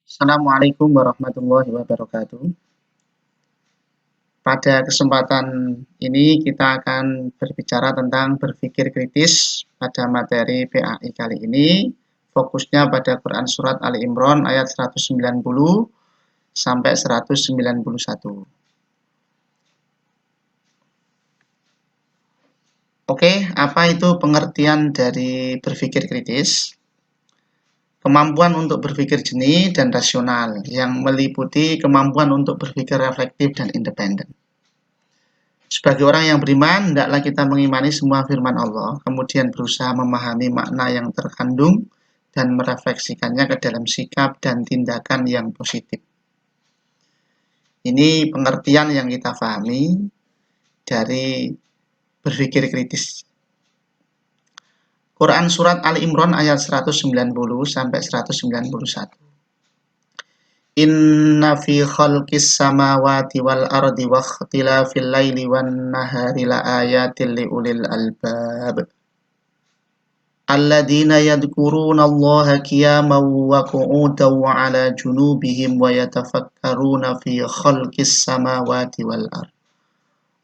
Assalamualaikum warahmatullahi wabarakatuh. Pada kesempatan ini kita akan berbicara tentang berpikir kritis pada materi PAI kali ini. Fokusnya pada Quran Surat Ali Imran ayat 190 sampai 191. Oke, apa itu pengertian dari berpikir kritis? Kemampuan untuk berpikir jernih dan rasional yang meliputi kemampuan untuk berpikir reflektif dan independen. Sebagai orang yang beriman, hendaklah kita mengimani semua firman Allah, kemudian berusaha memahami makna yang terkandung dan merefleksikannya ke dalam sikap dan tindakan yang positif. Ini pengertian yang kita pahami dari berpikir kritis. Quran Surat Ali Imran ayat 190 sampai 191. Inna fi khalqis samawati wal ardi wa ikhtilafil laili wan nahari la ayatin li ulil albab. Alladzina yadhkuruna Allaha qiyaman wa qu'udan wa 'ala junubihim wa yatafakkaruna fi khalqis samawati wal ardi.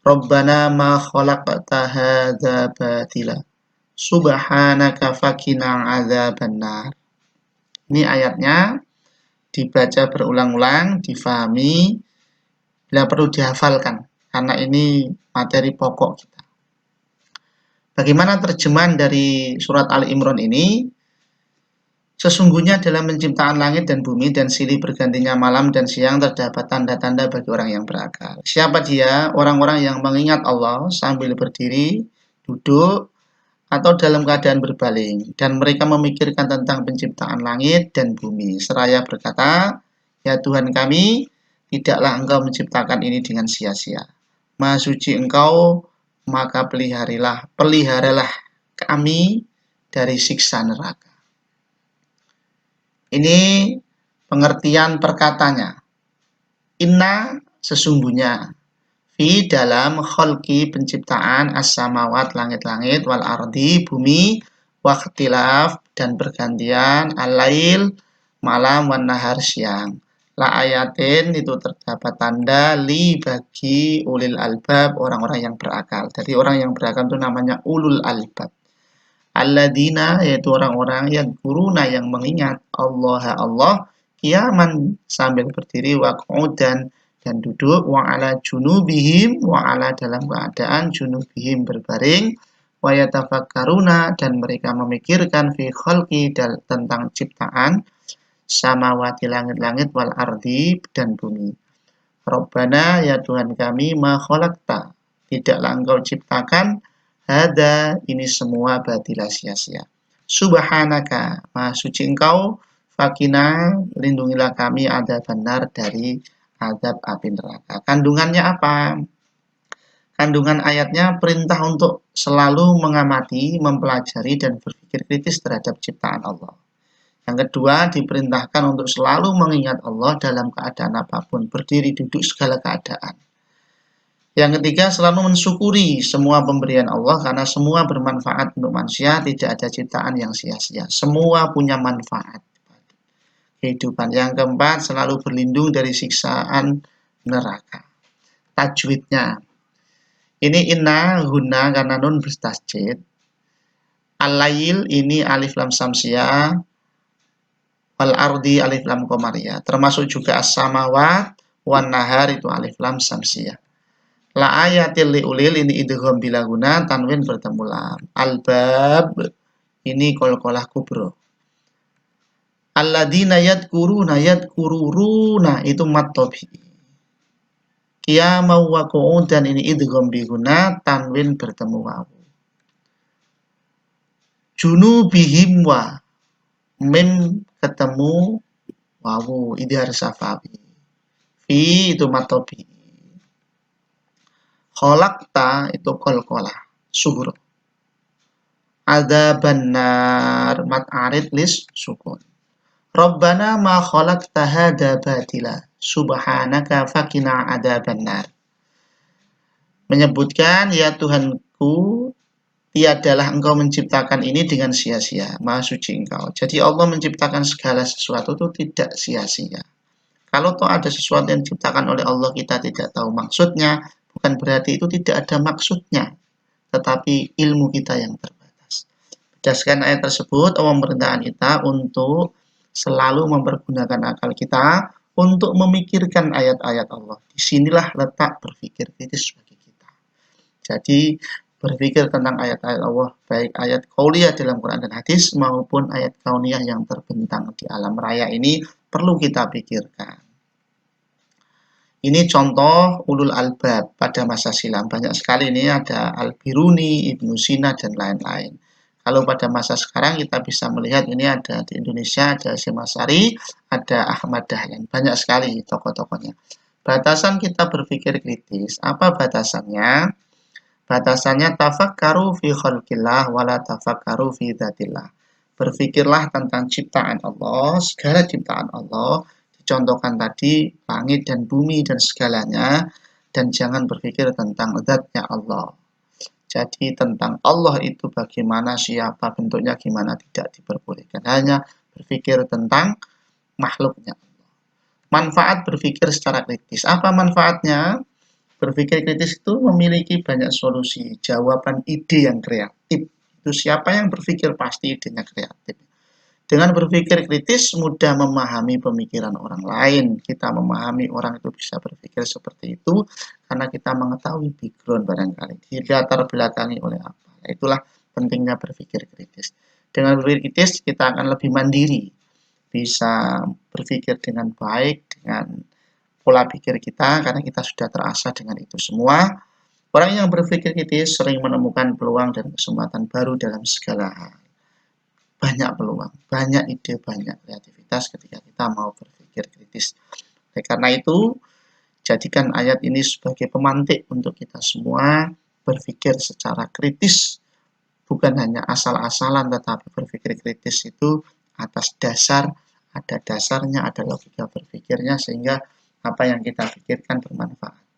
Rabbana ma khalaqta hadza batila. Subhanaka faqina 'adzabannar. Ini ayatnya dibaca berulang-ulang, difahami, bila perlu dihafalkan, karena ini materi pokok kita. Bagaimana terjemahan dari surat Ali Imran ini? Sesungguhnya dalam penciptaan langit dan bumi dan silih bergantinya malam dan siang terdapat tanda-tanda bagi orang yang berakal. Siapa dia? Orang-orang yang mengingat Allah sambil berdiri, duduk, atau dalam keadaan berbaling, dan mereka memikirkan tentang penciptaan langit dan bumi, seraya berkata, ya Tuhan kami, tidaklah Engkau menciptakan ini dengan sia-sia. Maha suci Engkau, maka peliharalah kami dari siksa neraka. Ini pengertian perkatanya. Inna sesungguhnya, fi dalam kholqi penciptaan as-samawat langit-langit wal ardi bumi waktilaf dan bergantian al-lail malam wan nahar siang. La ayatin itu terdapat tanda li bagi ulil albab orang-orang yang berakal. Jadi orang yang berakal itu namanya ulul albab. Alladzina yaitu orang-orang yang guruna yang mengingat Allah qiyaman sambil berdiri wa qu'udan dan duduk wa ala junubihim wa ala dalam keadaan junubihim berbaring wa yatafakkaruna dan mereka memikirkan fi khalqi tentang ciptaan samawati langit-langit wal ardi dan bumi. Rabbana ya Tuhan kami ma khalaqta tidaklah engkau ciptakan hada ini semua batila sia-sia. Subhanaka maha suci engkau fakina lindungilah kami ada benar dari azab api neraka. Kandungannya apa? Kandungan ayatnya perintah untuk selalu mengamati, mempelajari, dan berpikir kritis terhadap ciptaan Allah. Yang kedua, diperintahkan untuk selalu mengingat Allah dalam keadaan apapun, berdiri, duduk, segala keadaan. Yang ketiga, selalu mensyukuri semua pemberian Allah karena semua bermanfaat untuk manusia, tidak ada ciptaan yang sia-sia. Semua punya manfaat kehidupan. Yang keempat, selalu berlindung dari siksaan neraka. Tajwidnya. Ini inna, guna, karena nun bertasjid. Al-lail, ini alif lam samsiyah. Wal-ardi, alif lam qamariyah. Termasuk juga as-samawat, wan nahar, itu alif lam samsiyah. La ayatil liulil, ini idgham bila guna, tanwin bertemu lam. Al-bab, ini qalqalah kubro. Alladzina yadkuruna itu mad tabi'i. Qiyamau wa qu'udan ini idgham bi guna tanwin bertemu wawu. Junubihim wa mim ketemu wawu idhar safawi. Fi itu mad tabi'i. Khalaqta itu qalqalah sughra. Adzaban nar mad arid lis sukun. Rabbana ma khalaqta hadza batila subhanaka faqina adzabannar. Menyebutkan ya Tuhanku tiadalah engkau menciptakan ini dengan sia-sia, maha suci engkau. Jadi Allah menciptakan segala sesuatu itu tidak sia-sia. Kalau toh ada sesuatu yang diciptakan oleh Allah kita tidak tahu maksudnya, bukan berarti itu tidak ada maksudnya, tetapi ilmu kita yang terbatas. Berdasarkan ayat tersebut, Allah memerintahkan kita untuk selalu mempergunakan akal kita untuk memikirkan ayat-ayat Allah. Disinilah letak berpikir kritis bagi kita. Jadi berpikir tentang ayat-ayat Allah, baik ayat qauliyah dalam Quran dan hadis maupun ayat kauniyah yang terbentang di alam raya ini perlu kita pikirkan. Ini contoh ulul albab pada masa silam. Banyak sekali ini ada Al-Biruni, Ibnu Sina, dan lain-lain. Kalau pada masa sekarang kita bisa melihat ini ada di Indonesia, ada Hasyim Asy'ari, ada Ahmad Dahlan. Banyak sekali tokoh-tokohnya. Batasan kita berpikir kritis, apa batasannya? Batasannya tafakkaru fi khalqillah wala tafakkaru fi dzatillah. Berpikirlah tentang ciptaan Allah, segala ciptaan Allah, dicontohkan tadi langit dan bumi dan segalanya, dan jangan berpikir tentang zatnya Allah. Jadi tentang Allah itu bagaimana, siapa, bentuknya gimana, tidak diperbolehkan. Hanya berpikir tentang makhluknya. Manfaat berpikir secara kritis. Apa manfaatnya? Berpikir kritis itu memiliki banyak solusi, jawaban ide yang kreatif. Itu siapa yang berpikir pasti idenya kreatif. Dengan berpikir kritis mudah memahami pemikiran orang lain. Kita memahami orang itu bisa berpikir seperti itu karena kita mengetahui background barangkali. Dilatar belakangi oleh apa. Itulah pentingnya berpikir kritis. Dengan berpikir kritis kita akan lebih mandiri. Bisa berpikir dengan baik, dengan pola pikir kita karena kita sudah terasa dengan itu semua. Orang yang berpikir kritis sering menemukan peluang dan kesempatan baru dalam segala hal. Banyak peluang, banyak ide, banyak kreativitas ketika kita mau berpikir kritis. Oleh karena itu, jadikan ayat ini sebagai pemantik untuk kita semua berpikir secara kritis, bukan hanya asal-asalan, tetapi berpikir kritis itu atas dasar, ada dasarnya, ada logika berpikirnya, sehingga apa yang kita pikirkan bermanfaat.